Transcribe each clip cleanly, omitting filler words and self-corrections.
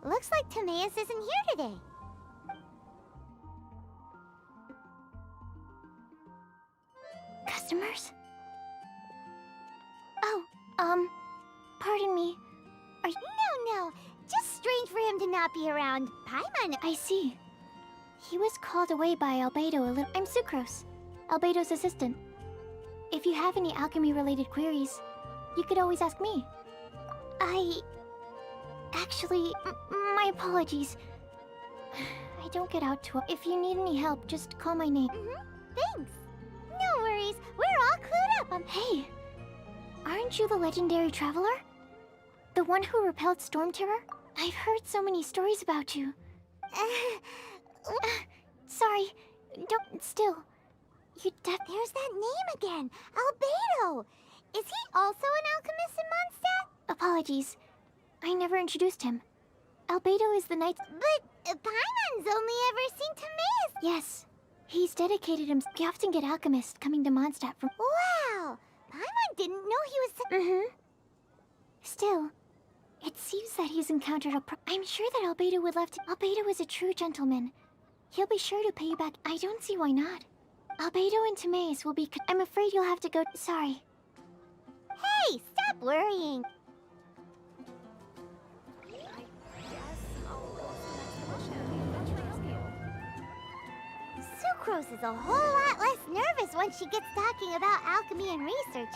Looks like Timaeus isn't here today. Customers? Oh, pardon me. Are you... No. Just strange for him to not be around. Paimon... I see. He was called away by Albedo a little... I'm Sucrose, Albedo's assistant. If you have any alchemy-related queries, you could always ask me. Actually, my apologies. I don't get out too... If you need any help, just call my name. Thanks. No worries. We're all clued up. Hey, aren't you the legendary traveler? The one who repelled Storm Terror? I've heard so many stories about you. Sorry. Don't... Still. There's that name again. Albedo. Is he also an alchemist in Mondstadt? Apologies. I never introduced him. Albedo is the knight... But Paimon's only ever seen Timaeus. Yes. He's dedicated himself. We often get alchemists coming to Mondstadt from... Wow! Paimon didn't know he was... Still, it seems that he's encountered a I'm sure that Albedo would love to... Albedo is a true gentleman. He'll be sure to pay you back. I don't see why not. Albedo and Timaeus will be... I'm afraid you'll have to go... Sorry. Hey! Stop worrying! Sucrose is a whole lot less nervous when she gets talking about alchemy and research.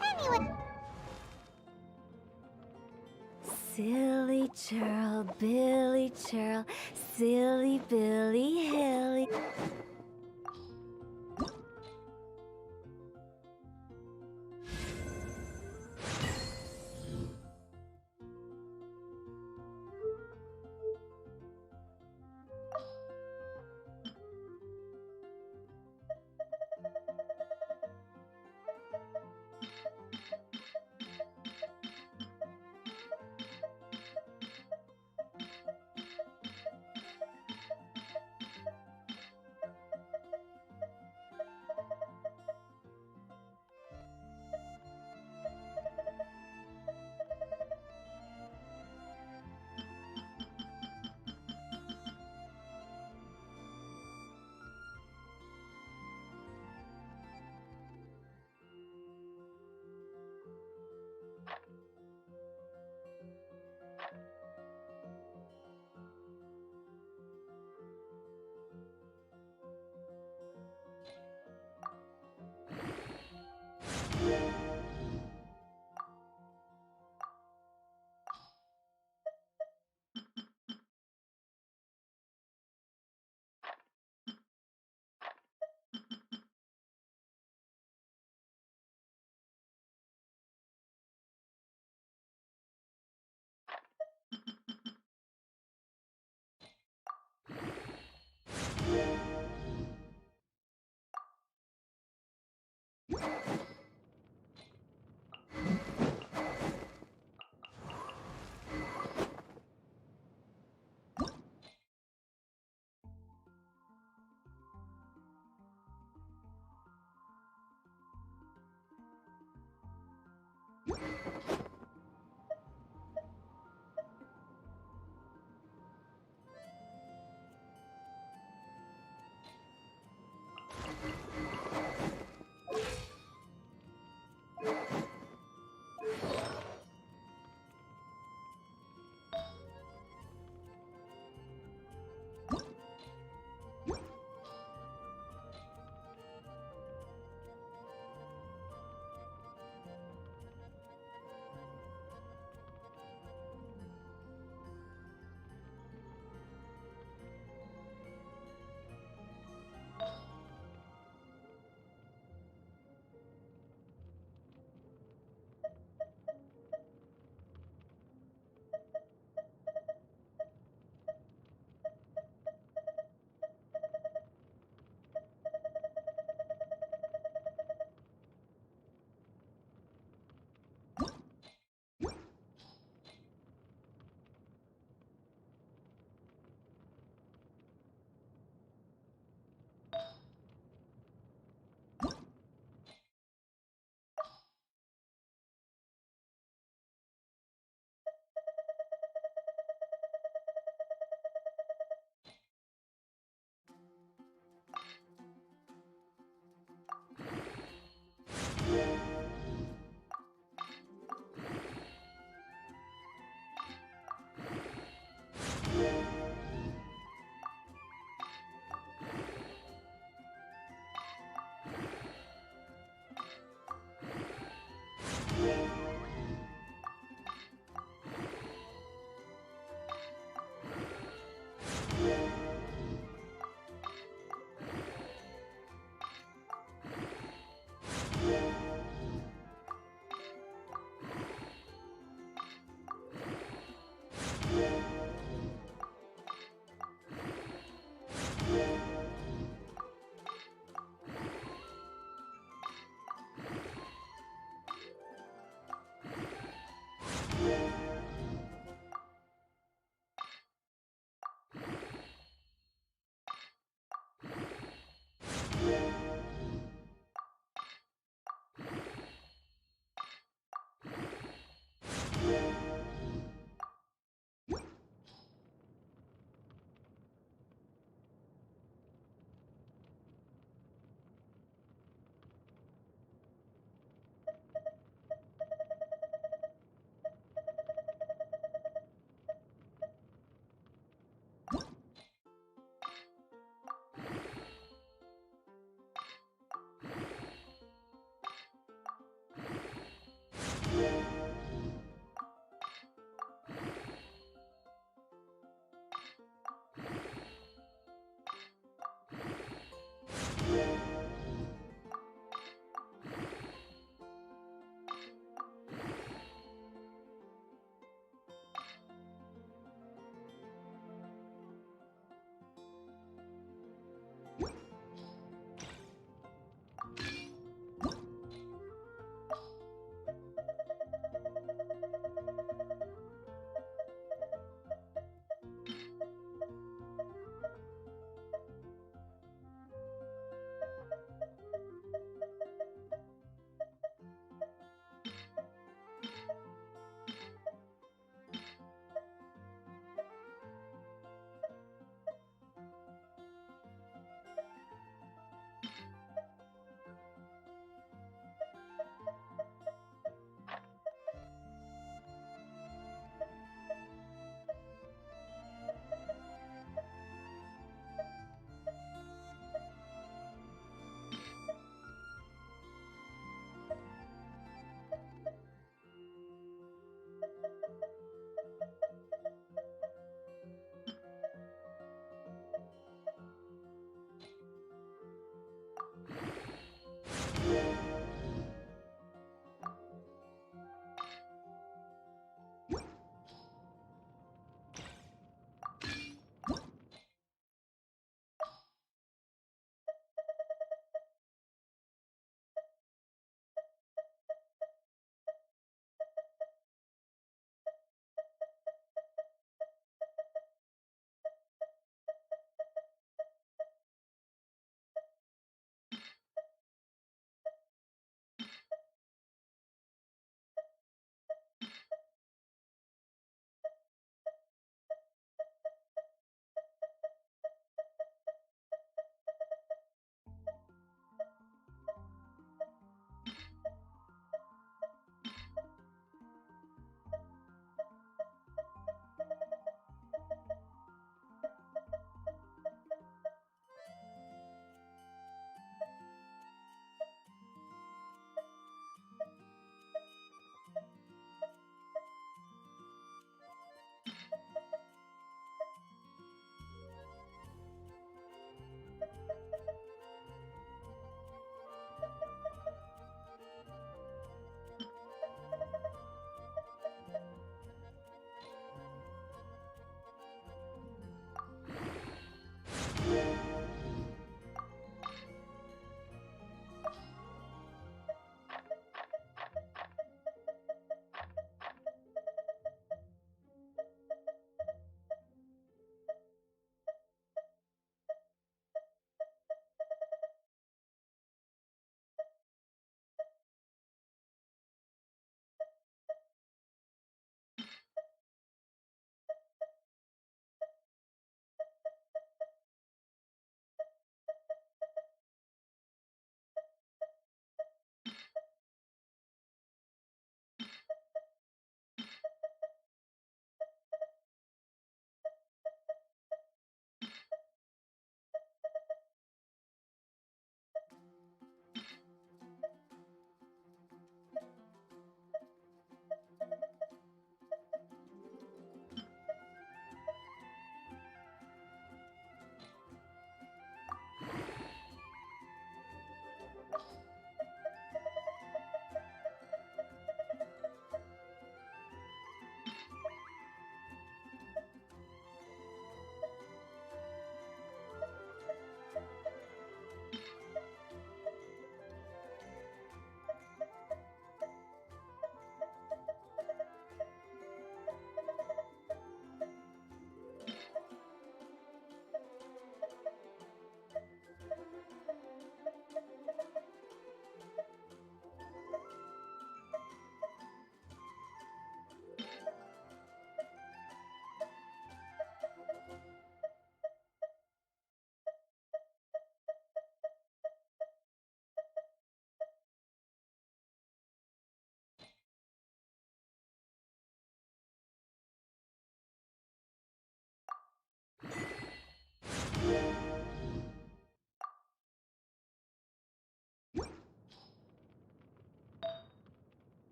Anyway. Silly churl, Billy churl, silly Billy Hilly.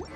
Oh.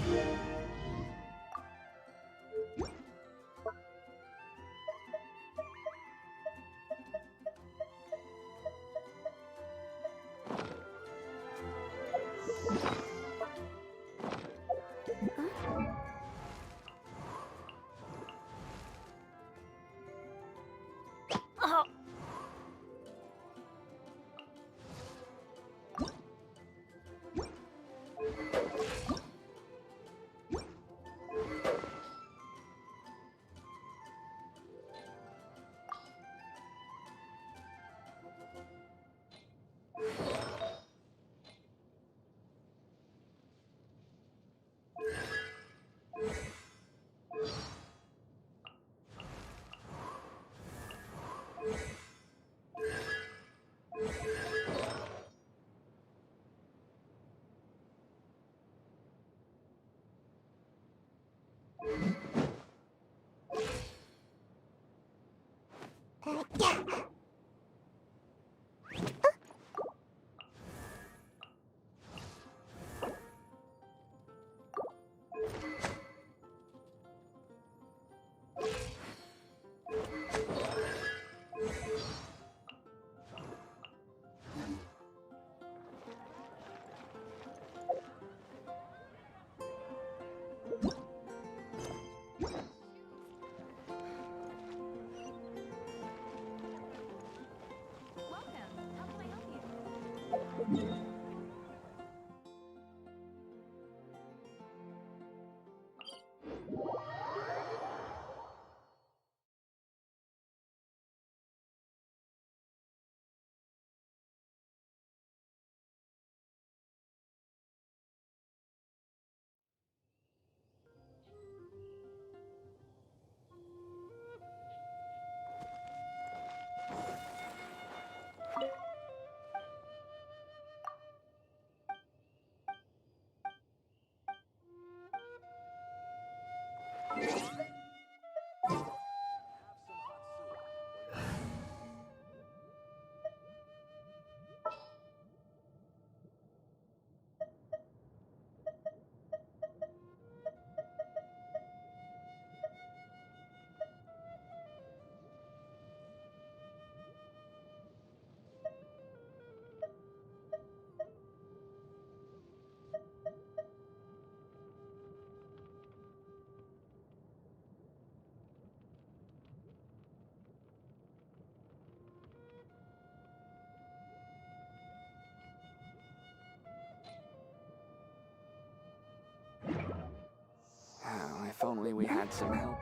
Yeah. Welcome. How can I help you? Oh, if only we had some help.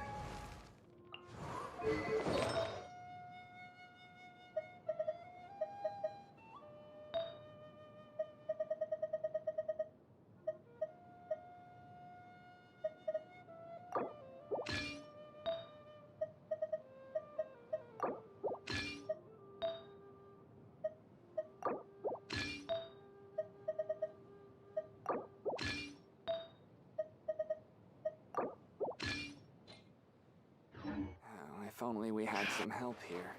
Oh, if only we had some help here.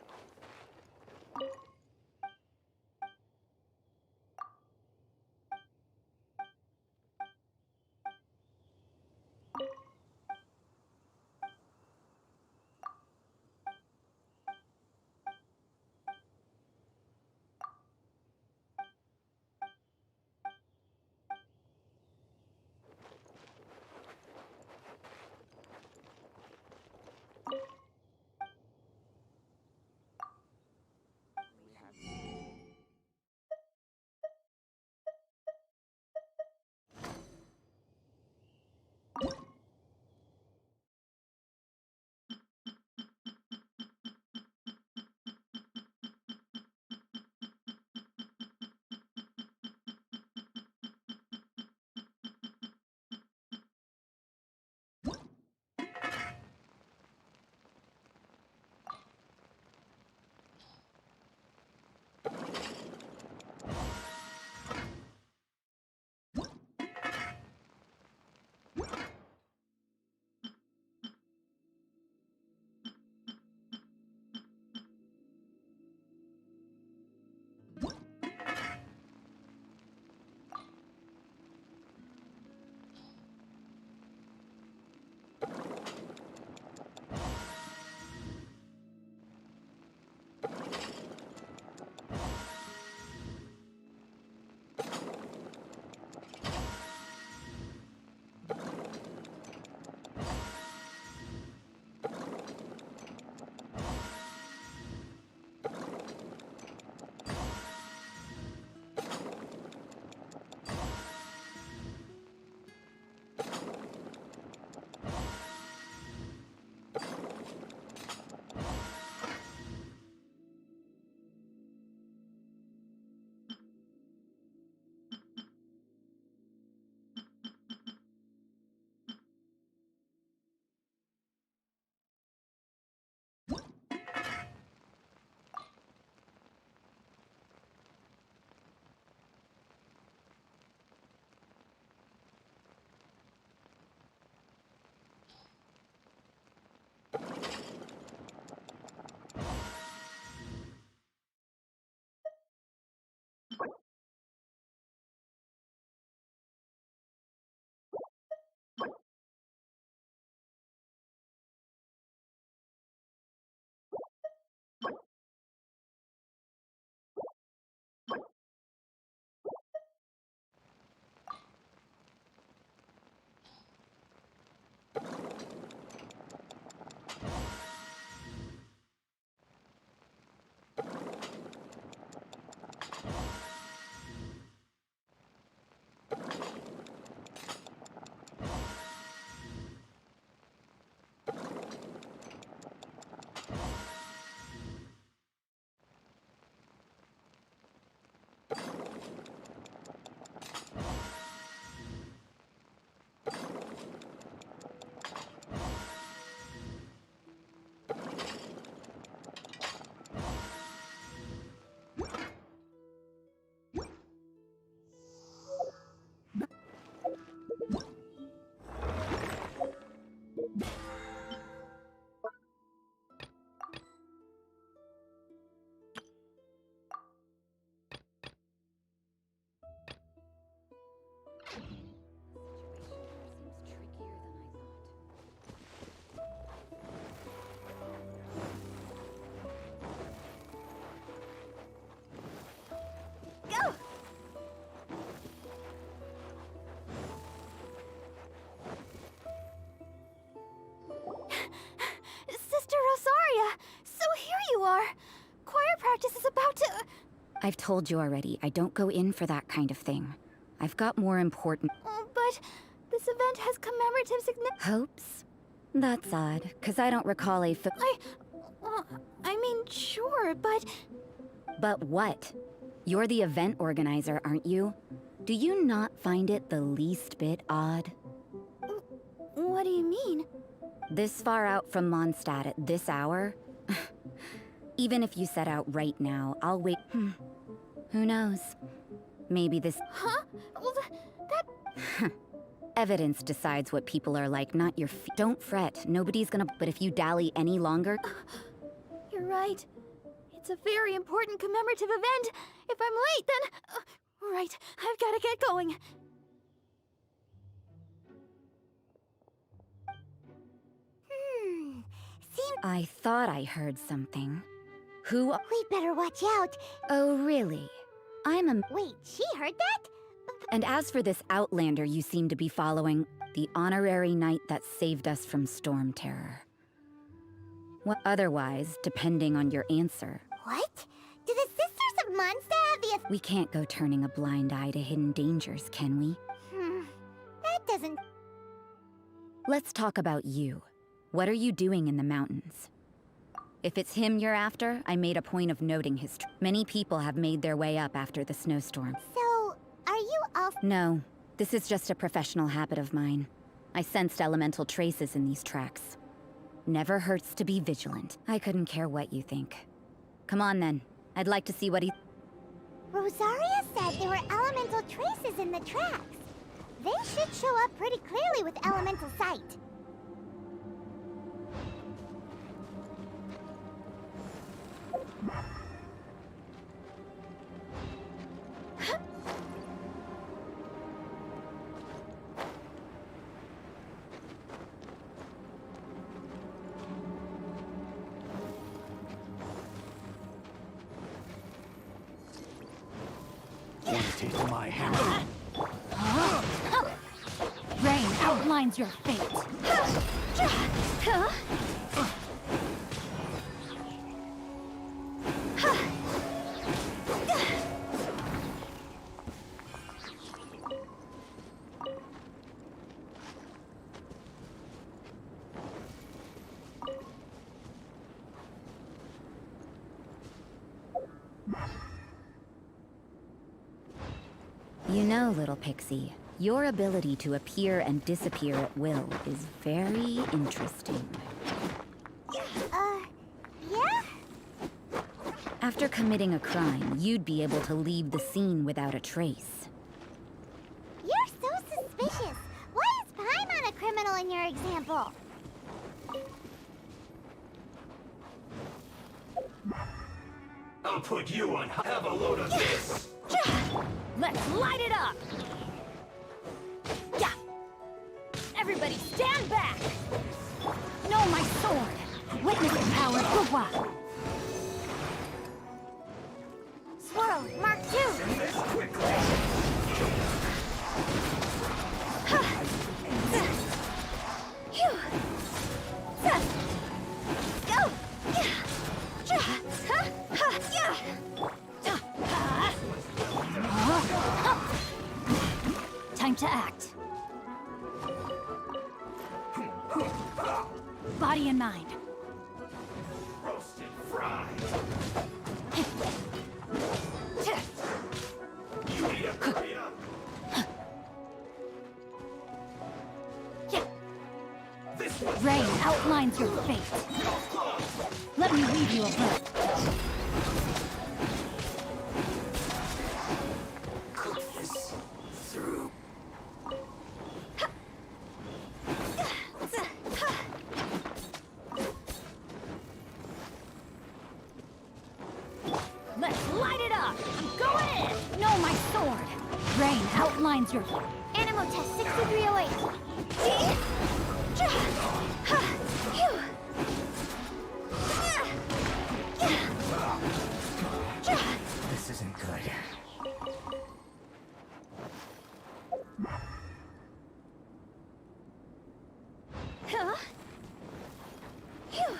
I've told you already, I don't go in for that kind of thing. I've got more important But this event has commemorative significance. hopes. That's odd, because I don't recall a I mean, sure, but But what? You're the event organizer, aren't you? Do you not find it the least bit odd? what do you mean? This far out from Mondstadt at this hour? Even if you set out right now, I'll wait. Who knows? Maybe this Huh? Well, that... evidence decides what people are like, not your Don't fret, nobody's gonna. But if you dally any longer, You're right. It's a very important commemorative event. If I'm late, then... right, I've gotta get going. I thought I heard something. Who? We better watch out. Oh, really? I'm a. Wait, she heard that? And as for this outlander you seem to be following, the honorary knight that saved us from storm terror. What otherwise, depending on your answer, What? Do the Sisters of Mondstadt have the... we can't go turning a blind eye to hidden dangers, can we? That doesn't... Let's talk about you. What are you doing in the mountains? If it's him you're after, I made a point of noting his Many people have made their way up after the snowstorm. So, are you all... No, this is just a professional habit of mine. I sensed elemental traces in these tracks. Never hurts to be vigilant. I couldn't care what you think. Come on then. I'd like to see what he... Rosaria said there were elemental traces in the tracks. They should show up pretty clearly with elemental sight. Want to taste my hammer? Rain outlines your fate. You know, little pixie, your ability to appear and disappear at will is very interesting. Yeah? After committing a crime, you'd be able to leave the scene without a trace. You're so suspicious. Why is Paimon a criminal in your example? I'll put you on. Have a load of this. Let's light it up! Yeah! Everybody stand back! Know my sword! Witness the power of Gugwa! Swirl, Mark II! Send this quickly. Go! Time to act. Body and mind. Roasted fried. You need a hurry up. This one's Rain outlines your fate. Let me weave you a rope. cook this through. Let's light it up! I'm going in! Know my sword! Rain outlines your... Animal test 6308. This isn't good. Huh? Phew.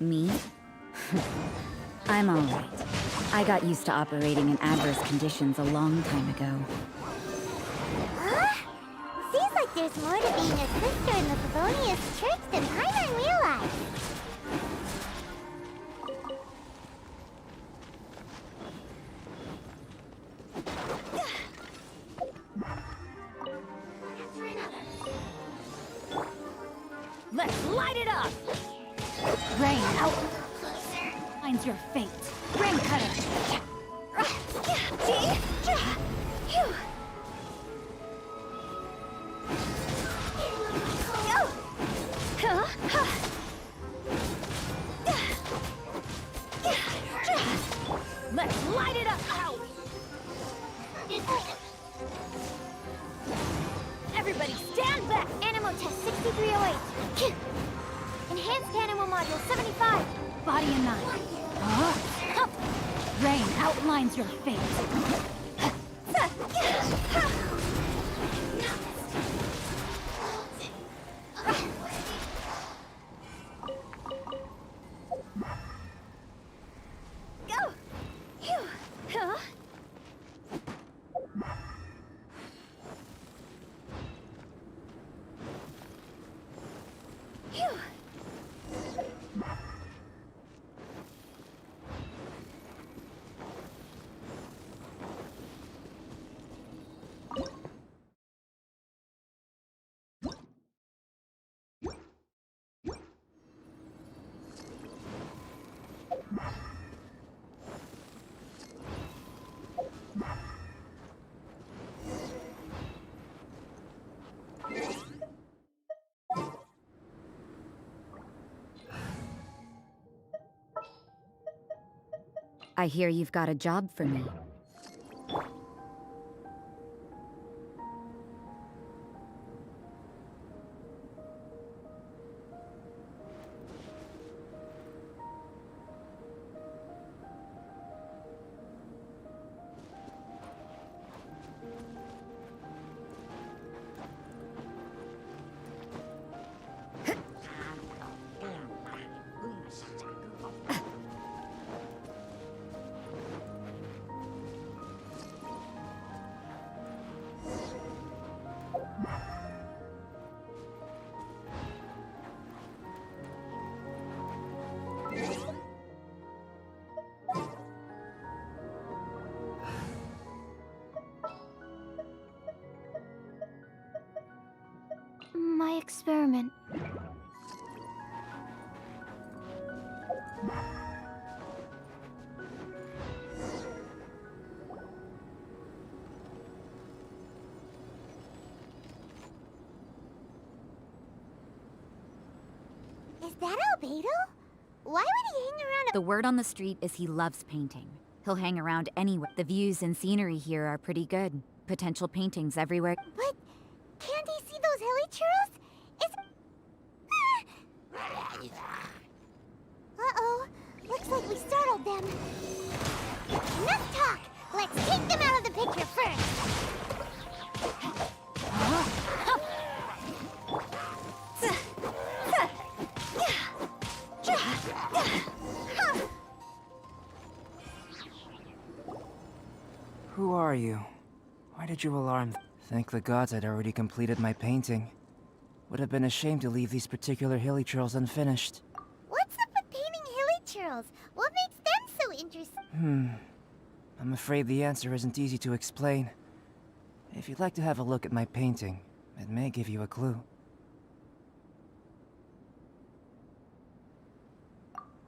Me? I'm alright. I got used to operating in adverse conditions a long time ago. Huh? Seems like there's more to being a sister in the Favonius Church than Paimon realized. Let's light it up! Rain out! Finds your fate. Rain cutter! Let's light it up! Ow! Everybody stand back! Animal test 6308. Enhanced animal module 75. Body in 9. Rain outlines your fate. Go! Phew! Huh? Phew! I hear you've got a job for me. My experiment. Is that Albedo? Why would he hang around The word on the street is he loves painting. He'll hang around anywhere. The views and scenery here are pretty good. Potential paintings everywhere. But can't he see those hilly churros? It's... Uh-oh. Looks like we startled them. Enough talk! Let's take them out of the picture first! Who are you? Why did you alarm? Thank the gods I'd already completed my painting. Would have been a shame to leave these particular hilly churls unfinished. What's up with painting hilly churls? What makes them so interesting? I'm afraid the answer isn't easy to explain. If you'd like to have a look at my painting, it may give you a clue.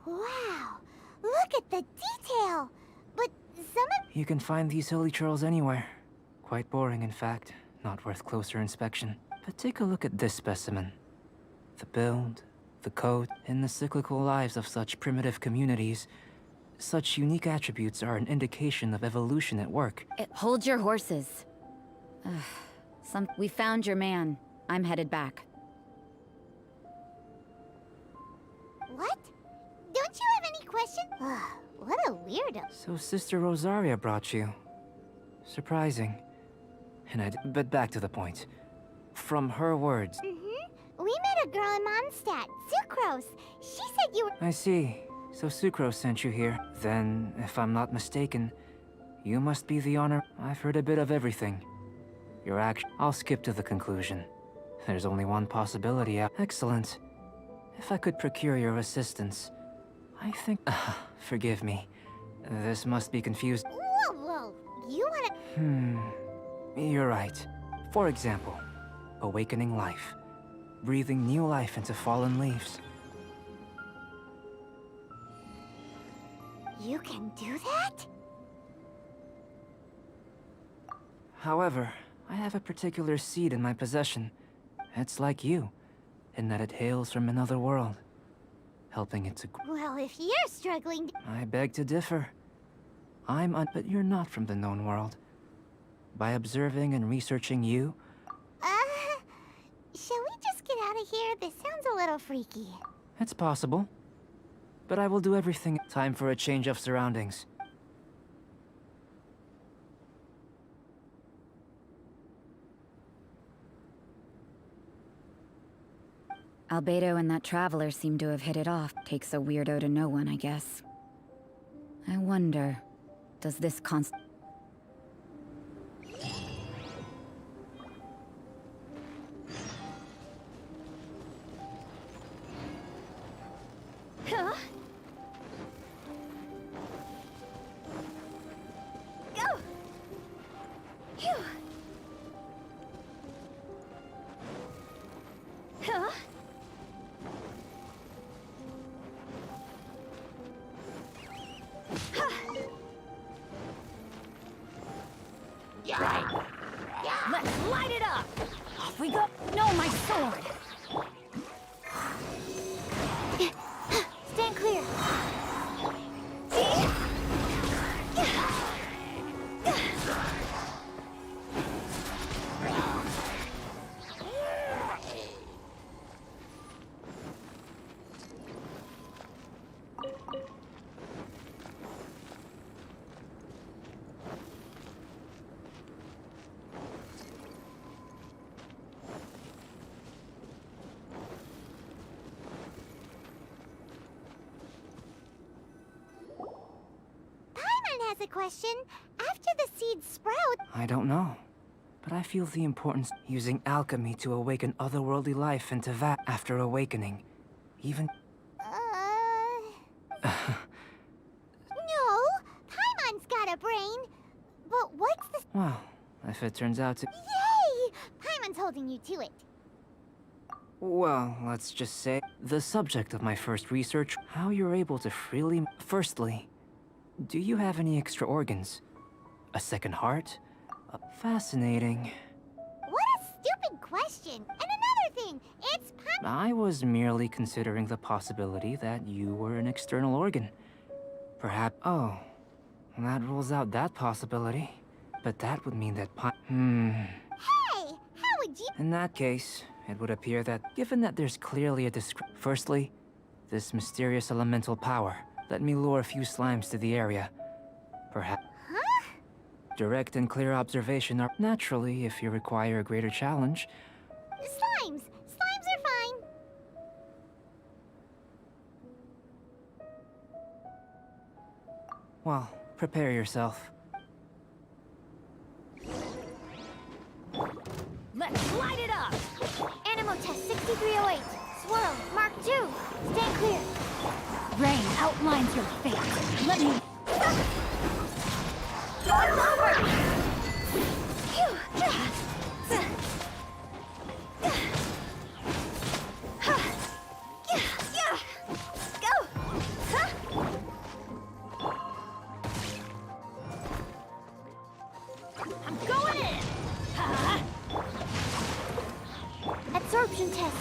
Wow! Look at the detail! But some of... You can find these hilly churls anywhere. Quite boring, in fact. Not worth closer inspection. But take a look at this specimen. The build, the coat, and the cyclical lives of such primitive communities. Such unique attributes are an indication of evolution at work. Hold your horses. We found your man. I'm headed back. What? Don't you have any questions? What a weirdo. So Sister Rosaria brought you. Surprising. But back to the point. From her words, We met a girl in Mondstadt, Sucrose. She said you were... I see. So Sucrose sent you here. Then, if I'm not mistaken, you must be the honor. I've heard a bit of everything. Your action. I'll skip to the conclusion. There's only one possibility. Excellent. If I could procure your assistance, I think... forgive me. This must be confused. Whoa, you wanna... You're right. For example, awakening life. Breathing new life into fallen leaves. You can do that? However, I have a particular seed in my possession. It's like you, in that it hails from another world, helping it to... Well, if you're struggling... I beg to differ. But you're not from the known world. By observing and researching you... Shall we just get out of here? This sounds a little freaky. It's possible. But I will do everything. Time for a change of surroundings. Albedo and that traveler seem to have hit it off. Takes a weirdo to know one, I guess. I wonder, does this Huh? Go! Phew! Huh? Let's light it up! Off we go! No, my sword! Stand clear. Has a question. After the seeds sprout... I don't know. But I feel the importance using alchemy to awaken otherworldly life into after awakening. Even... No, Paimon's got a brain. But what's the... Well, if it turns out to... Yay! Paimon's holding you to it. Well, let's just say... The subject of my first research, how you're able to freely... Firstly, do you have any extra organs? A second heart? Fascinating. What a stupid question. And another thing, it's I was merely considering the possibility that you were an external organ. Perhaps... Oh, that rules out that possibility. But that would mean that Hey, how would you... In that case, it would appear that, given that there's clearly a Firstly, this mysterious elemental power. Let me lure a few slimes to the area. Perhaps... Huh? Direct and clear observation are... Naturally, if you require a greater challenge... Slimes! Slimes are fine. Well, prepare yourself. Let's light it up! Animal test 6308. Swirl, Mark 2. Stand clear. Rain outlines your fate. Let me... Door's over! Go! I'm going in! Absorption test.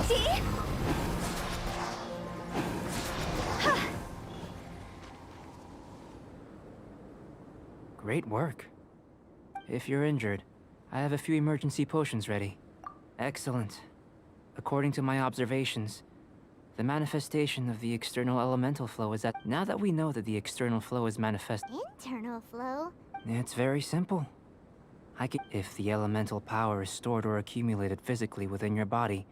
See? Great work. If you're injured, I have a few emergency potions ready. Excellent. According to my observations, the manifestation of the external elemental flow is that... Now that we know that the external flow is manifest... Internal flow. It's very simple. If the elemental power is stored or accumulated physically within your body,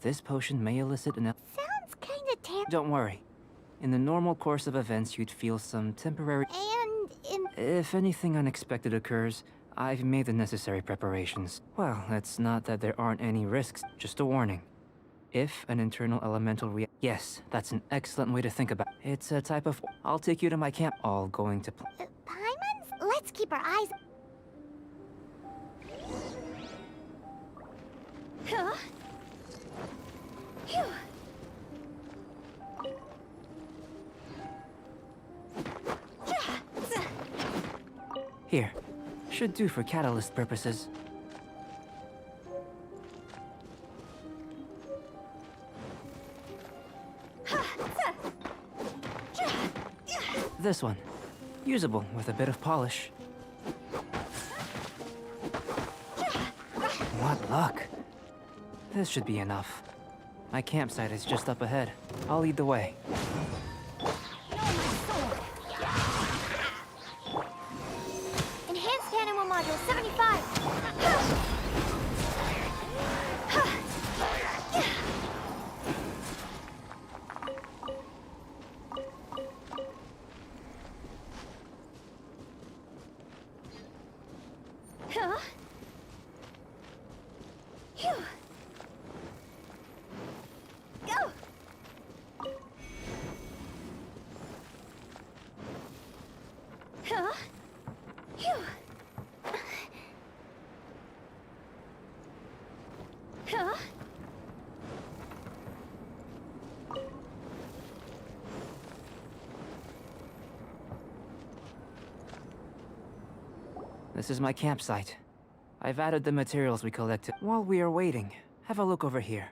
this potion may elicit an Sounds kinda Don't worry. In the normal course of events, you'd feel some temporary... And in... If anything unexpected occurs, I've made the necessary preparations. Well, it's not that there aren't any risks, just a warning. If an internal elemental Yes, that's an excellent way to think about it. It's a type of... I'll take you to my camp. All going to... Paimons? Let's keep our eyes... Huh? Phew. Here. Should do for catalyst purposes. This one. Usable with a bit of polish. What luck. This should be enough. My campsite is just up ahead. I'll lead the way. Enhanced Animo Module 75! Huh? Phew. Go! Huh? Phew. Huh? This is my campsite. I've added the materials we collected. While we are waiting, have a look over here.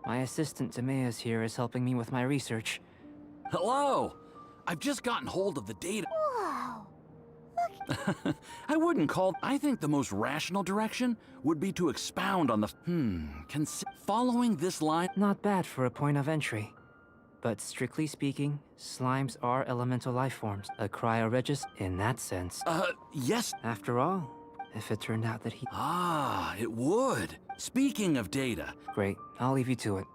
My assistant Timaeus here is helping me with my research. Hello! I've just gotten hold of the data. Whoa! I wouldn't call... I think the most rational direction would be to expound on the... following this line... Not bad for a point of entry. But strictly speaking, slimes are elemental life forms. A cryoregis in that sense. Yes. After all, if it turned out that he... Ah, it would. Speaking of data... Great, I'll leave you to it.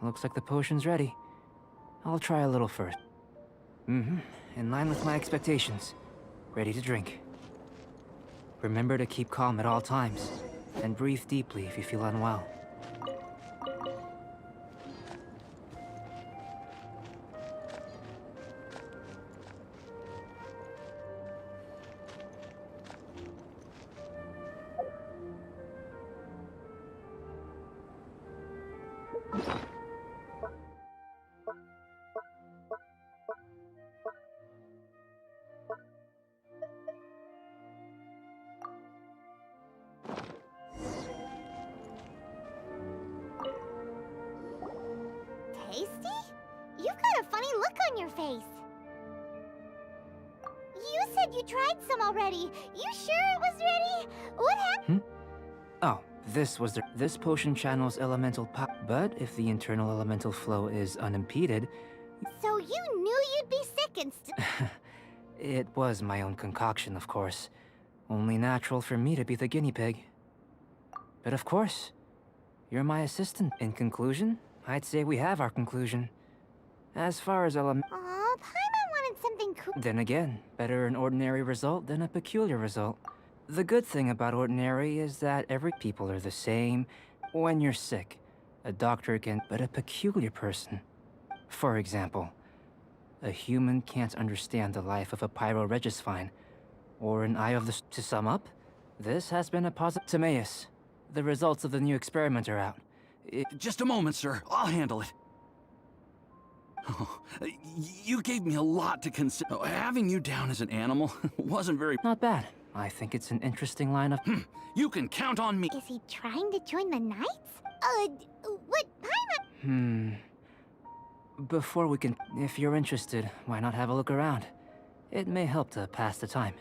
Looks like the potion's ready. I'll try a little first. In line with my expectations. Ready to drink. Remember to keep calm at all times, and breathe deeply if you feel unwell. Tasty? You've got a funny look on your face. You said you tried some already. You sure it was ready? What happened? Oh, this potion channels elemental power. But if the internal elemental flow is unimpeded... So you knew you'd be sick and It was my own concoction, of course. Only natural for me to be the guinea pig. But of course, you're my assistant. In conclusion, I'd say we have our conclusion. As far as Aw, Paimon wanted something cool. Then again, better an ordinary result than a peculiar result. The good thing about ordinary is that every people are the same. When you're sick, a doctor can... But a peculiar person. For example, a human can't understand the life of a pyroregisvine, or an eye of the... To sum up, this has been a positive... Timaeus, the results of the new experiment are out. Just a moment, sir. I'll handle it. Oh, you gave me a lot to consider. Having you down as an animal wasn't very... Not bad. I think it's an interesting line of... You can count on me. Is he trying to join the Knights? What, Paimon? Before we can... If you're interested, why not have a look around? It may help to pass the time.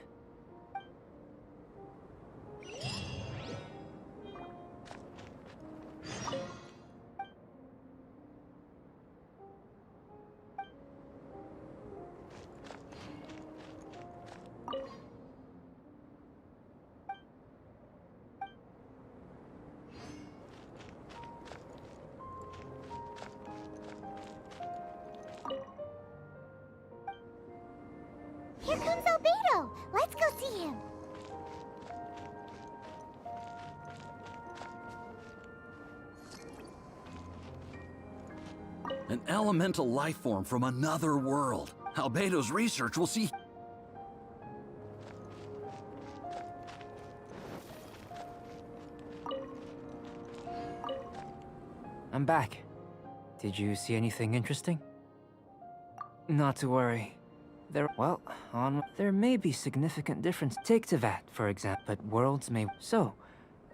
Here comes Albedo! Let's go see him! An elemental life form from another world. Albedo's research will see... I'm back. Did you see anything interesting? Not to worry. There may be significant difference. Take Tevat, for example, but worlds may... So,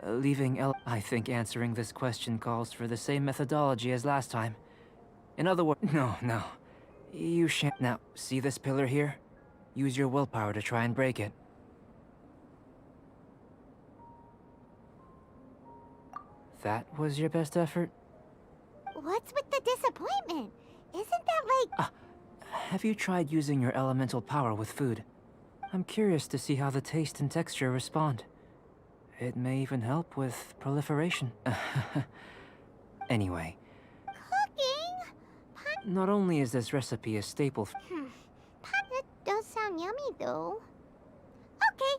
I think answering this question calls for the same methodology as last time. In other words... No. You shan't... Now, see this pillar here? Use your willpower to try and break it. That was your best effort? What's with the disappointment? Isn't that like... Have you tried using your elemental power with food? I'm curious to see how the taste and texture respond. It may even help with proliferation. Anyway. Cooking? Not only is this recipe a staple... That does sound yummy, though. Okay,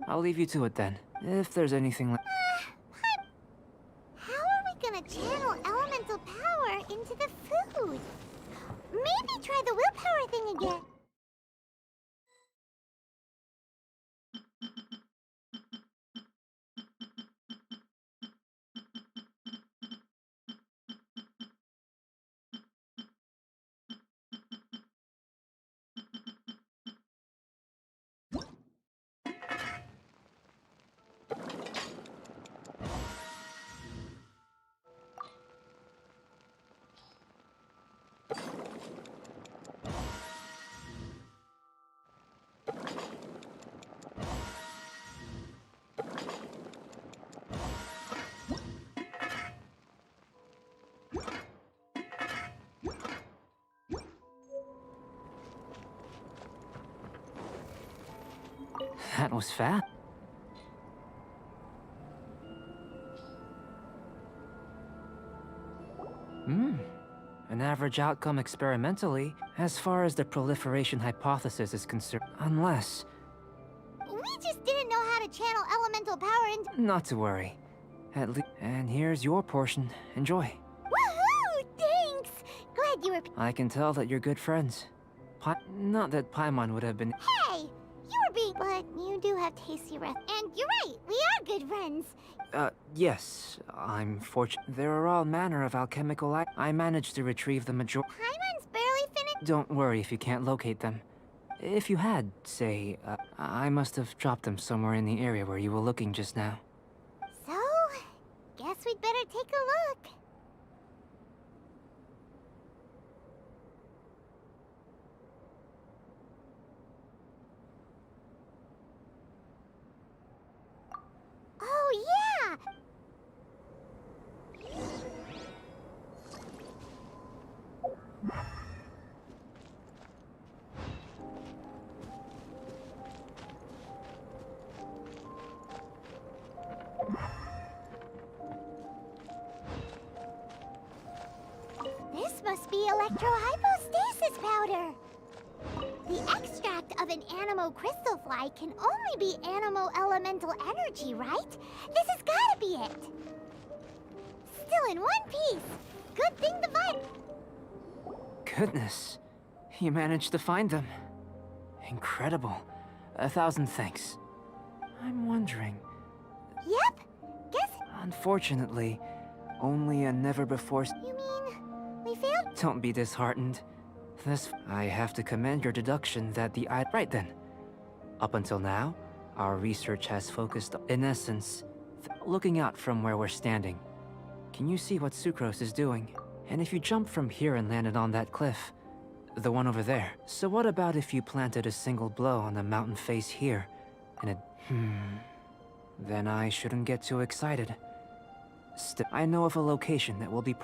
I'll leave you to it then. If there's anything like... How are we gonna channel elemental power into the food? Maybe try the willpower thing again. That was fast. An average outcome experimentally, as far as the proliferation hypothesis is concerned. Unless... We just didn't know how to channel elemental power into... Not to worry. At least... And here's your portion. Enjoy. Woohoo! Thanks! Glad you were... I can tell that you're good friends. Not that Paimon would have been... Hey! You were being... But you do have tasty breath. And you're right, we are good friends. Yes. I'm fortunate. There are all manner of alchemical I managed to retrieve the major... Paimon's barely finished... Don't worry if you can't locate them. If you had, say, I must have dropped them somewhere in the area where you were looking just now. So, guess we'd better take a look. Oh, yeah! This must be electrohypostasis powder. The extract of an animo crystal fly can only be animo elemental energy, right? This has gotta be it. Still in one piece. Good thing the vibe. Goodness. You managed to find them. Incredible. 1,000 thanks. I'm wondering... Yep. Guess... Unfortunately, only a never-before... You mean we failed? Don't be disheartened. I have to commend your deduction that the Right then. Up until now, our research has focused, in essence, looking out from where we're standing. Can you see what Sucrose is doing? And if you jumped from here and landed on that cliff, the one over there. So what about if you planted a single blow on the mountain face here, and it... Then I shouldn't get too excited. I know of a location that will be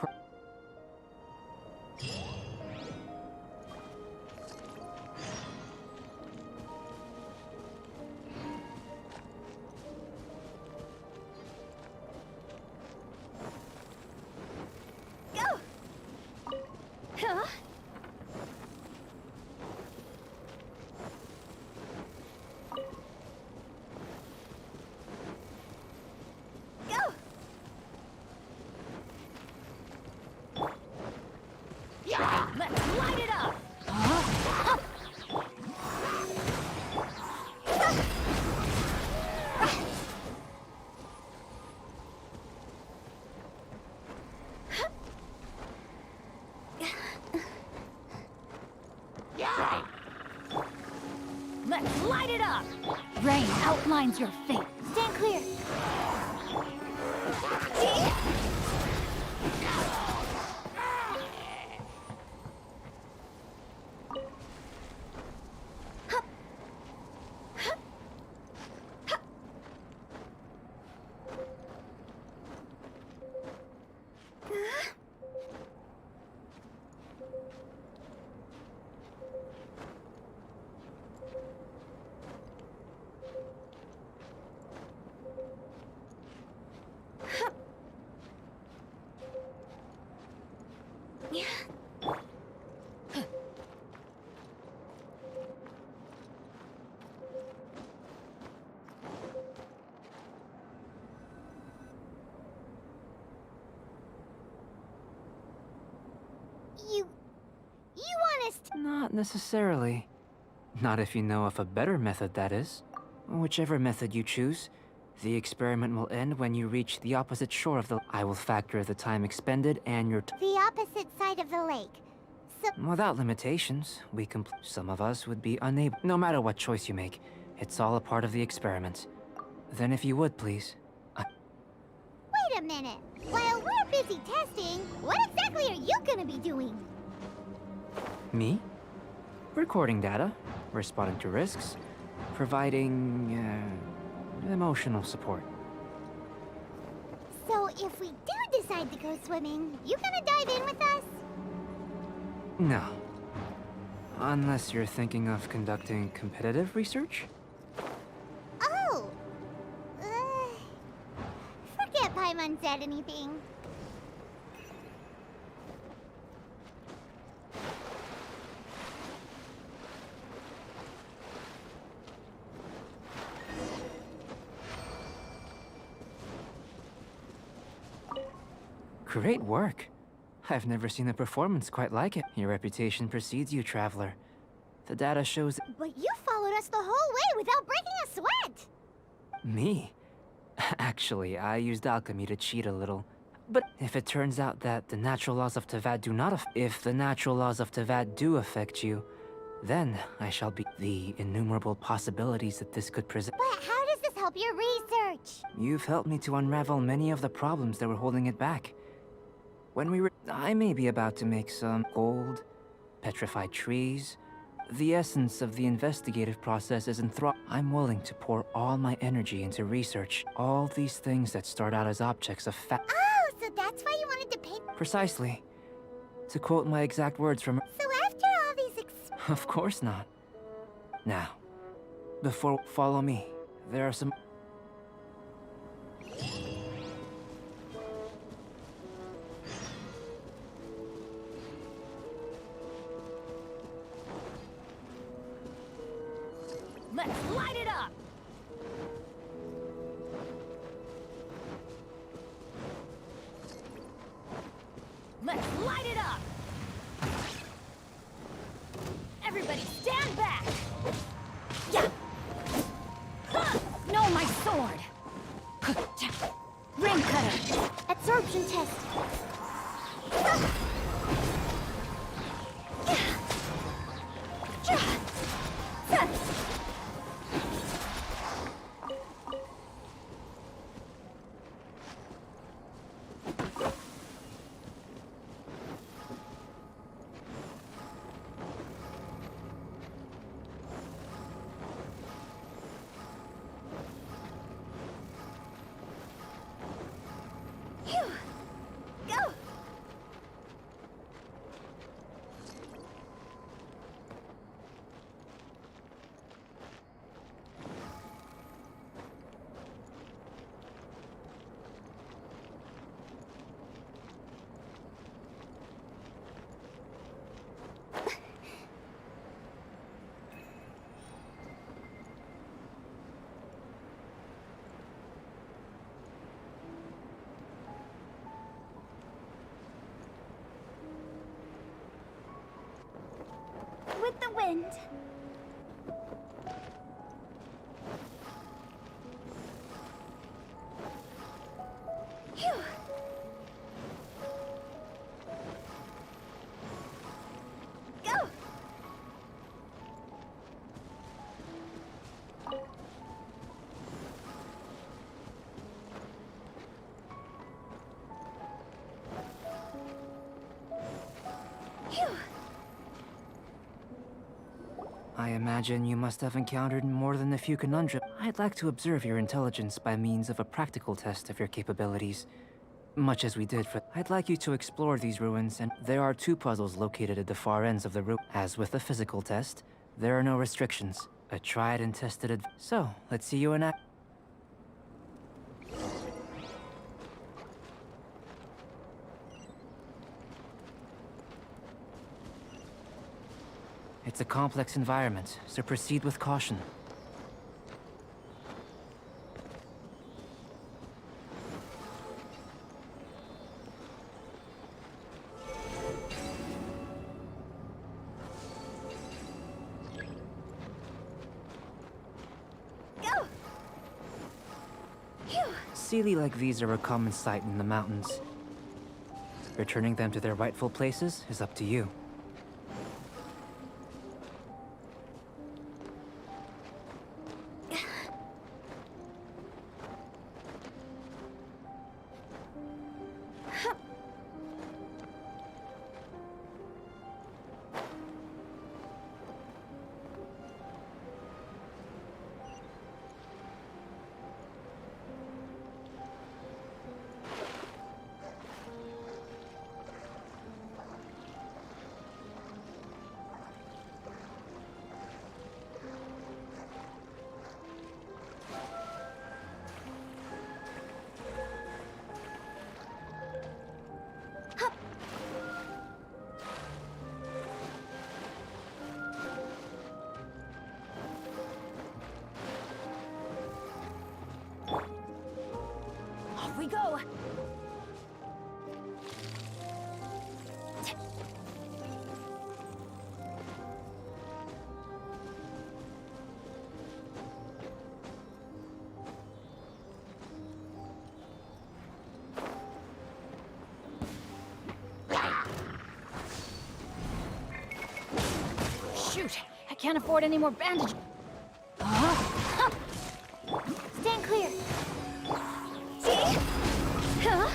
Go! Huh? Go! Yeah! Let's light it up! Let's light it up! Rain outlines your fate. Stand clear. You want us to... Not necessarily. Not if you know of a better method, that is. Whichever method you choose, the experiment will end when you reach the opposite shore of the... I will factor the time expended and your... The opposite side of the lake. So... Without limitations, some of us would be unable... No matter what choice you make, it's all a part of the experiment. Then if you would, please... Wait a minute. While we're busy testing, what exactly are you gonna be doing? Me? Recording data, responding to risks, providing, emotional support. So if we do decide to go swimming, you gonna dive in with us? No. Unless you're thinking of conducting competitive research? Oh! Forget Paimon said anything. Great work. I've never seen a performance quite like it. Your reputation precedes you, Traveler. The data shows... But you followed us the whole way without breaking a sweat! Me? Actually, I used alchemy to cheat a little. But if it turns out that the natural laws of Tavad do not if the natural laws of Tavad do affect you, then I shall be the innumerable possibilities that this could present. But how does this help your research? You've helped me to unravel many of the problems that were holding it back. When we were... I may be about to make some gold, petrified trees. The essence of the investigative process is I'm willing to pour all my energy into research. All these things that start out as objects of fact. Oh, so that's why you wanted to paint... Precisely. To quote my exact words from... So after all these Of course not. Now, before... Follow me. There are some... Let's light it up! Let's light it up! Everybody stand back! Yeah! Huh! No, my sword! Ring cutter! absorption test. with the wind. Phew. Go! Phew. I imagine you must have encountered more than a few conundrums. I'd like to observe your intelligence by means of a practical test of your capabilities. Much as we did for... I'd like you to explore these ruins, and there are 2 puzzles located at the far ends of the room. As with the physical test, there are no restrictions. A tried and tested So, let's see you in action. It's a complex environment, so proceed with caution. Go! Phew. Sealy like these are a common sight in the mountains. Returning them to their rightful places is up to you. Off we go! Shoot! I can't afford any more bandage. Stand clear. See? Huh?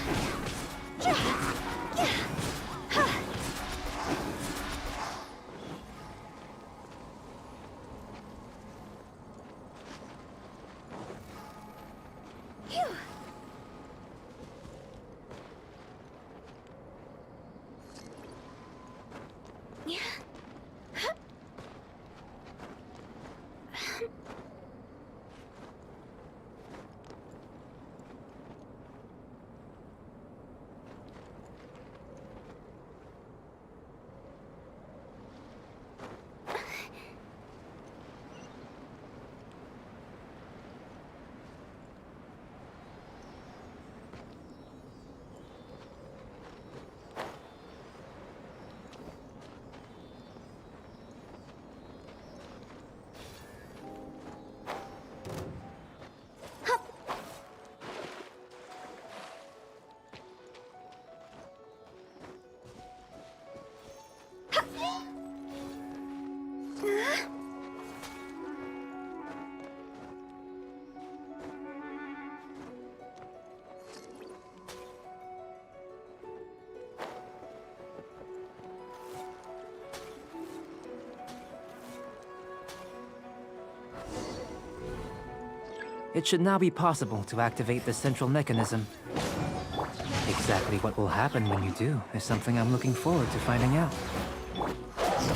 Phew. Yeah. It should now be possible to activate the central mechanism. Exactly what will happen when you do is something I'm looking forward to finding out.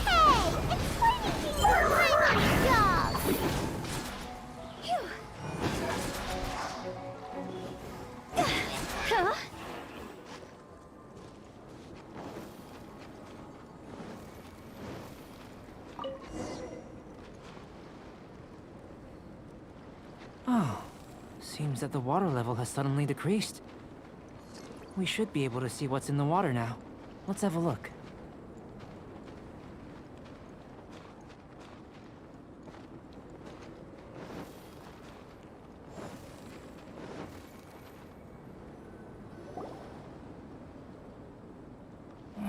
Hey! Explain it to you! I'm a dog! Phew. Huh? Oh, seems that the water level has suddenly decreased. We should be able to see what's in the water now. Let's have a look.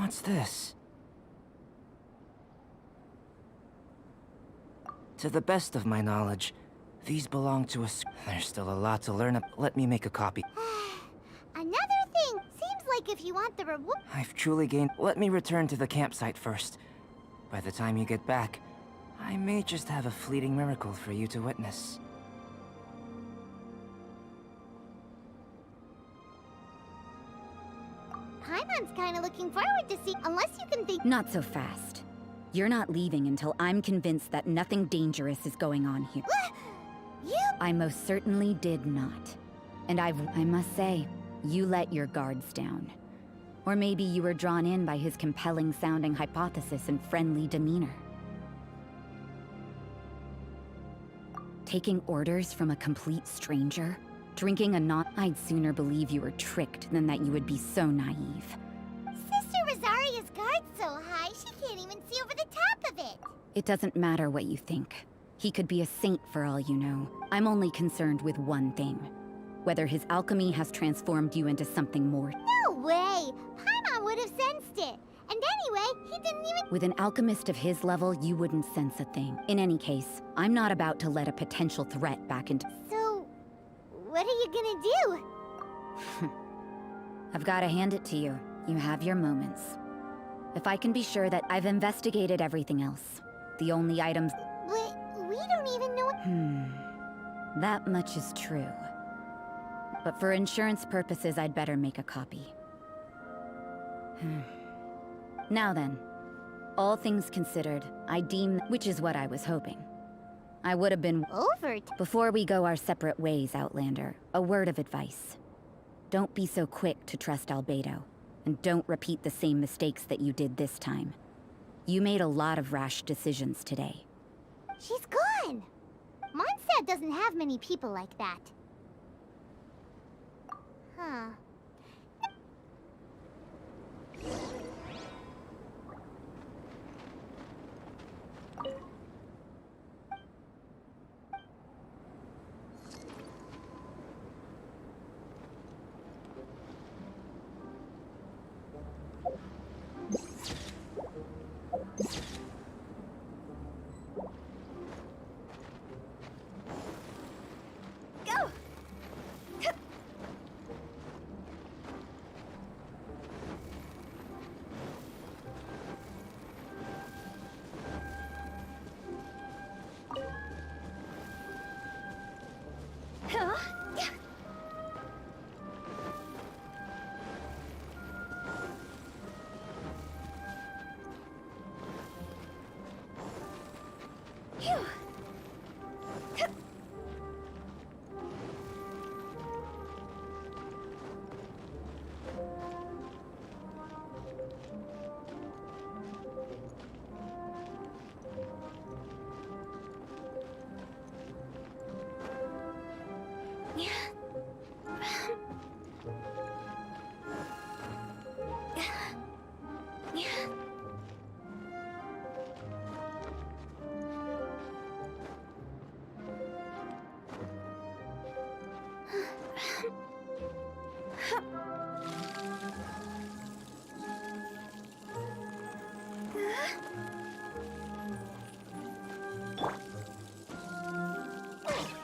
What's this? To the best of my knowledge, these belong to a... There's still a lot to learn. Let me make a copy. Another thing! Seems like if you want the reward... I've truly gained... Let me return to the campsite first. By the time you get back, I may just have a fleeting miracle for you to witness. Paimon's kinda looking forward to see... Unless you can think... Not so fast. You're not leaving until I'm convinced that nothing dangerous is going on here. You... I most certainly did not. And I must say, you let your guards down. Or maybe you were drawn in by his compelling-sounding hypothesis and friendly demeanor. Taking orders from a complete stranger? Drinking a non... I'd sooner believe you were tricked than that you would be so naive. Sister Rosaria's guard's so high, she can't even see over the top of it. It doesn't matter what you think. He could be a saint for all you know. I'm only concerned with one thing. Whether his alchemy has transformed you into something more. No way! Paimon would have sensed it. And anyway, he didn't even... With an alchemist of his level, you wouldn't sense a thing. In any case, I'm not about to let a potential threat back into... So... what are you gonna do? I've got to hand it to you. You have your moments. If I can be sure that I've investigated everything else, the only items... But we don't even know... That much is true. But for insurance purposes, I'd better make a copy. Now then, all things considered, I deem... Which is what I was hoping. I would have been... Overt? Before we go our separate ways, Outlander, a word of advice. Don't be so quick to trust Albedo, and don't repeat the same mistakes that you did this time. You made a lot of rash decisions today. She's gone! Mondstadt doesn't have many people like that. Huh. Go!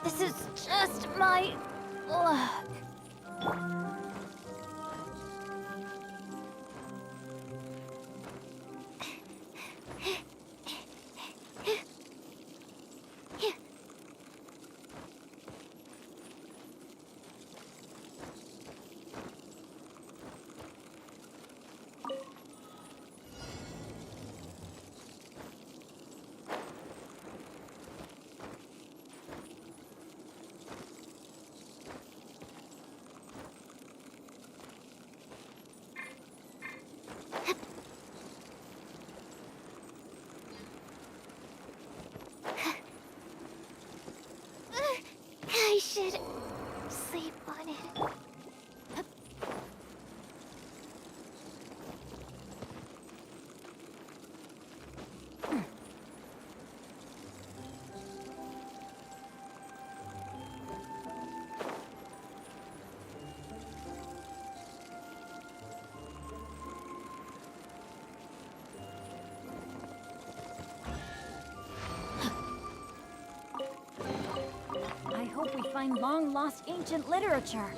This is just my luck. I should sleep on it. find long-lost ancient literature.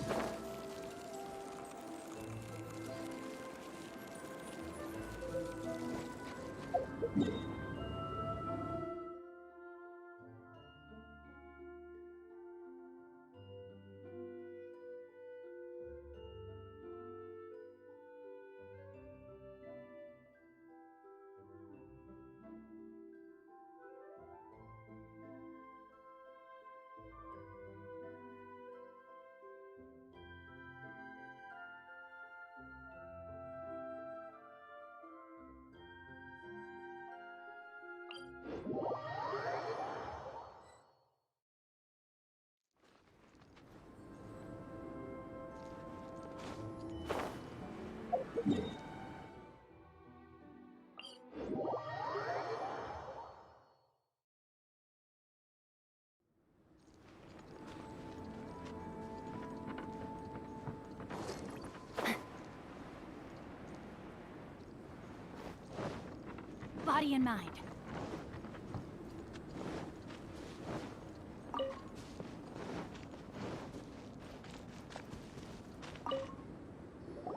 Body and mind.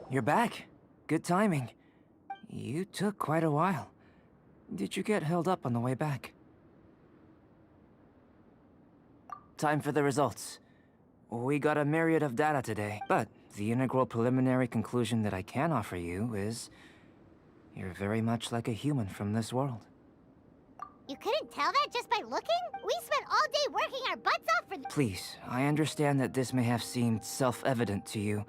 You're back. Good timing. You took quite a while. Did you get held up on the way back? Time for the results. We got a myriad of data today, but the integral preliminary conclusion that I can offer you is you're very much like a human from this world. You couldn't tell that just by looking? We spent all day working our butts off for Please, I understand that this may have seemed self-evident to you.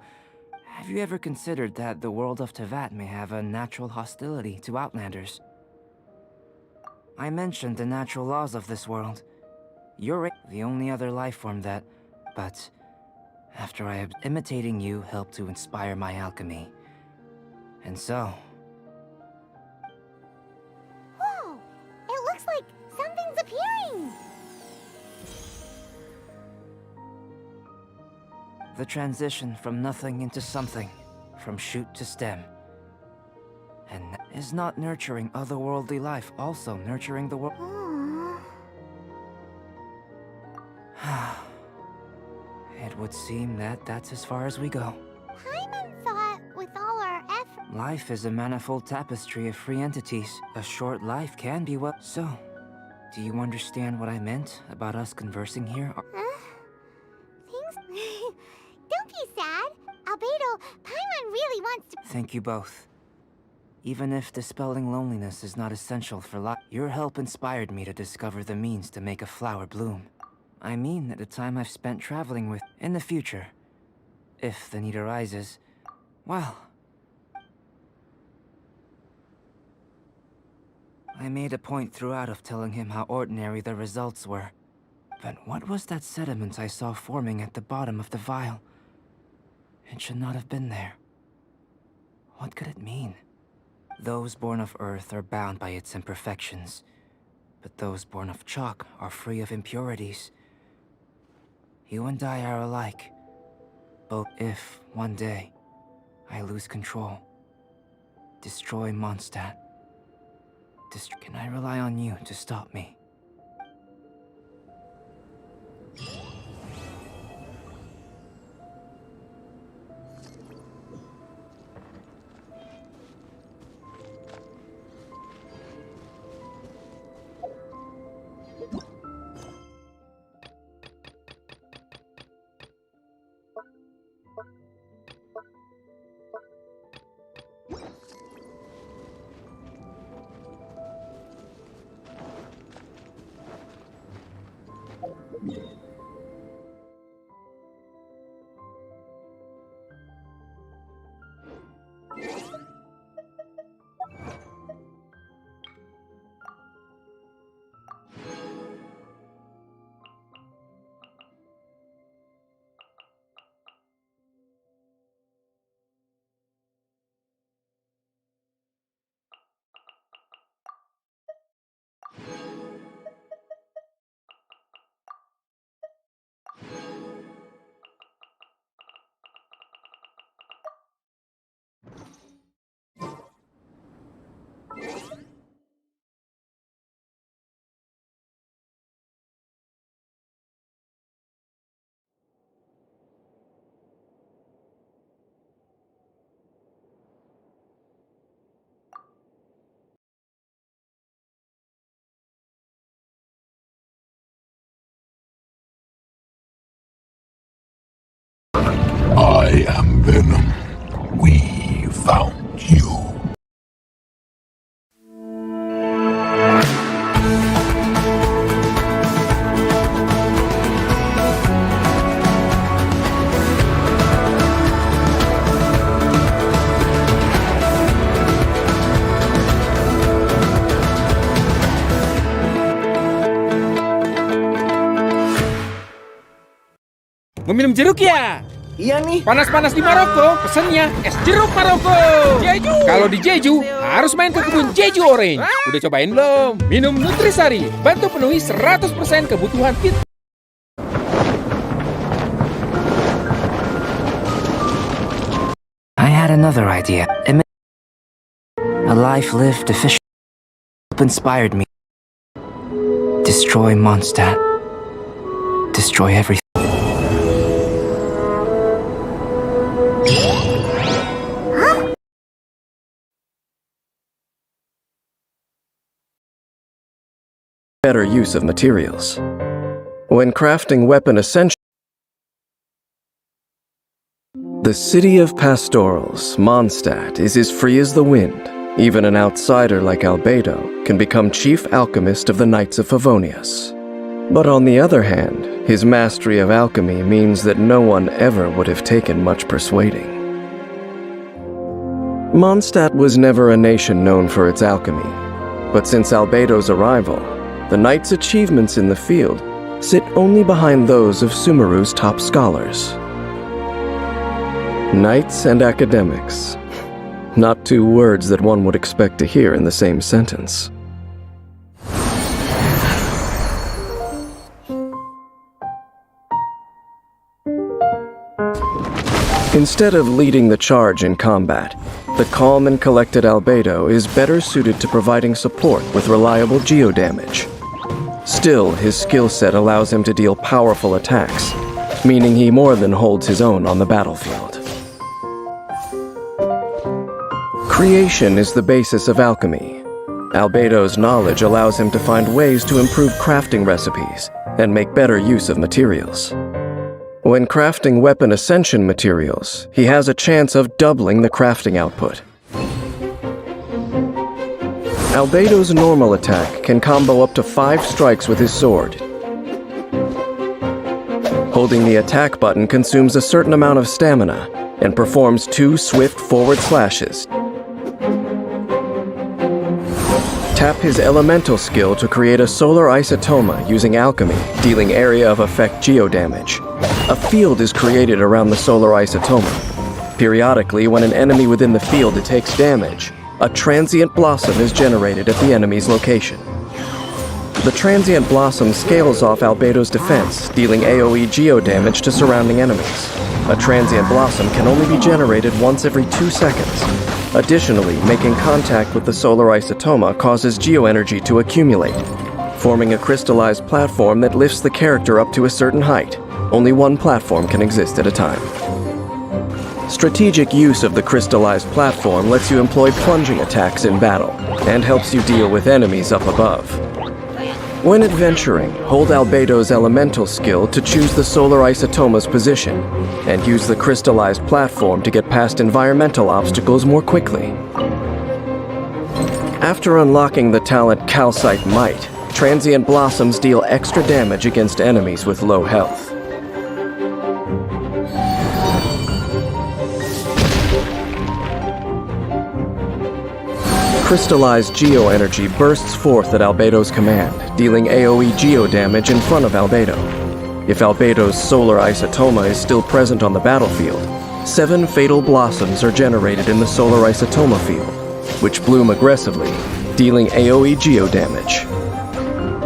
Have you ever considered that the world of Tevat may have a natural hostility to Outlanders? I mentioned the natural laws of this world. You're the only other life form that... But after imitating you helped to inspire my alchemy. And so... Whoa! It looks like something's appearing! The transition from nothing into something, from shoot to stem. And is not nurturing otherworldly life also nurturing the world? It would seem that that's as far as we go. Paimon thought with all our effort... Life is a manifold tapestry of free entities. A short life can be what... So, do you understand what I meant about us conversing here? Things... Don't be sad. Albedo, Paimon really wants to... Thank you both. Even if dispelling loneliness is not essential for life, your help inspired me to discover the means to make a flower bloom. I mean that the time I've spent traveling with... In the future, if the need arises, well... I made a point throughout of telling him how ordinary the results were. But what was that sediment I saw forming at the bottom of the vial? It should not have been there. What could it mean? Those born of Earth are bound by its imperfections, but those born of chalk are free of impurities. You and I are alike, both if, one day, I lose control. Destroy Mondstadt. Can I rely on you to stop me? Venom, we found you. Mau minum jeruk ya? Iya nih. Panas-panas di Maroko, pesennya es jeruk Maroko. Jeju. Kalau di Jeju, harus main ke kebun Jeju Orange. Udah cobain belum? Minum Nutrisari, bantu penuhi 100% kebutuhan fit. I had another idea. A life lived efficiently inspired me. Destroy Mondstadt. Destroy everything. Better use of materials. When crafting weapon essentials, the city of pastorals, Mondstadt, is as free as the wind. Even an outsider like Albedo can become chief alchemist of the Knights of Favonius. But on the other hand, his mastery of alchemy means that no one ever would have taken much persuading. Mondstadt was never a nation known for its alchemy, but since Albedo's arrival, the Knights' achievements in the field sit only behind those of Sumeru's top scholars. Knights and academics. Not two words that one would expect to hear in the same sentence. Instead of leading the charge in combat, the calm and collected Albedo is better suited to providing support with reliable geodamage. Still, his skill set allows him to deal powerful attacks, meaning he more than holds his own on the battlefield. Creation is the basis of alchemy. Albedo's knowledge allows him to find ways to improve crafting recipes and make better use of materials. When crafting weapon ascension materials, he has a chance of doubling the crafting output. Albedo's normal attack can combo up to 5 strikes with his sword. Holding the attack button consumes a certain amount of stamina and performs 2 swift forward slashes. Tap his elemental skill to create a solar isotoma using alchemy, dealing area of effect geodamage. A field is created around the solar isotoma. Periodically, when an enemy within the field takes damage, a transient blossom is generated at the enemy's location. The transient blossom scales off Albedo's defense, dealing AoE geodamage to surrounding enemies. A transient blossom can only be generated once every 2 seconds. Additionally, making contact with the solar isotoma causes geoenergy to accumulate, forming a crystallized platform that lifts the character up to a certain height. Only one platform can exist at a time. Strategic use of the crystallized platform lets you employ plunging attacks in battle, and helps you deal with enemies up above. When adventuring, hold Albedo's elemental skill to choose the solar isotoma's position, and use the crystallized platform to get past environmental obstacles more quickly. After unlocking the talent Calcite Might, transient blossoms deal extra damage against enemies with low health. Crystallized geoenergy bursts forth at Albedo's command, dealing AoE geodamage in front of Albedo. If Albedo's solar isotoma is still present on the battlefield, 7 fatal blossoms are generated in the solar isotoma field, which bloom aggressively, dealing AoE geodamage.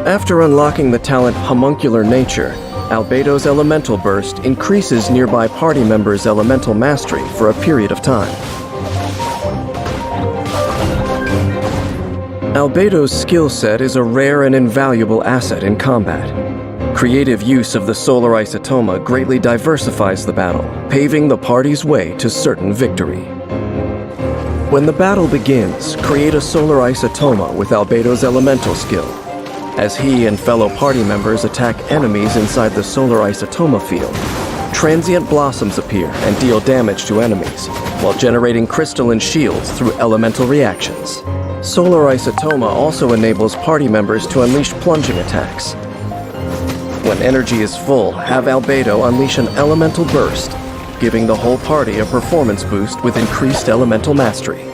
After unlocking the talent Homuncular Nature, Albedo's elemental burst increases nearby party members' elemental mastery for a period of time. Albedo's skill set is a rare and invaluable asset in combat. Creative use of the solar isotoma greatly diversifies the battle, paving the party's way to certain victory. When the battle begins, create a solar isotoma with Albedo's elemental skill. As he and fellow party members attack enemies inside the solar isotoma field, transient blossoms appear and deal damage to enemies, while generating crystalline shields through elemental reactions. Solar Isotoma also enables party members to unleash plunging attacks. When energy is full, have Albedo unleash an elemental burst, giving the whole party a performance boost with increased elemental mastery.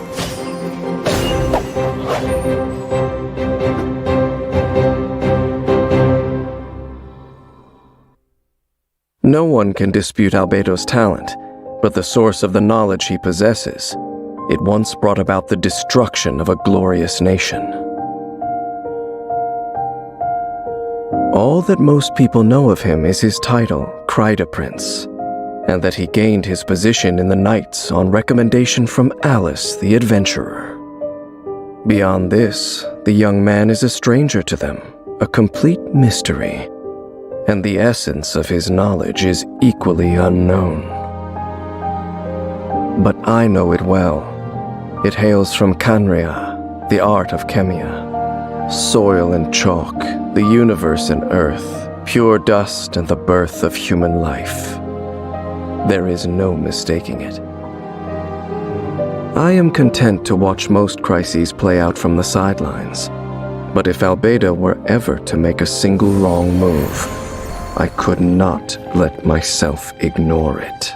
No one can dispute Albedo's talent, but the source of the knowledge he possesses, it once brought about the destruction of a glorious nation. All that most people know of him is his title, Kryda Prince, and that he gained his position in the Knights on recommendation from Alice the Adventurer. Beyond this, the young man is a stranger to them, a complete mystery, and the essence of his knowledge is equally unknown. But I know it well. It hails from Canria, the art of Chemia. Soil and chalk, the universe and earth, pure dust and the birth of human life. There is no mistaking it. I am content to watch most crises play out from the sidelines, but if Albedo were ever to make a single wrong move, I could not let myself ignore it.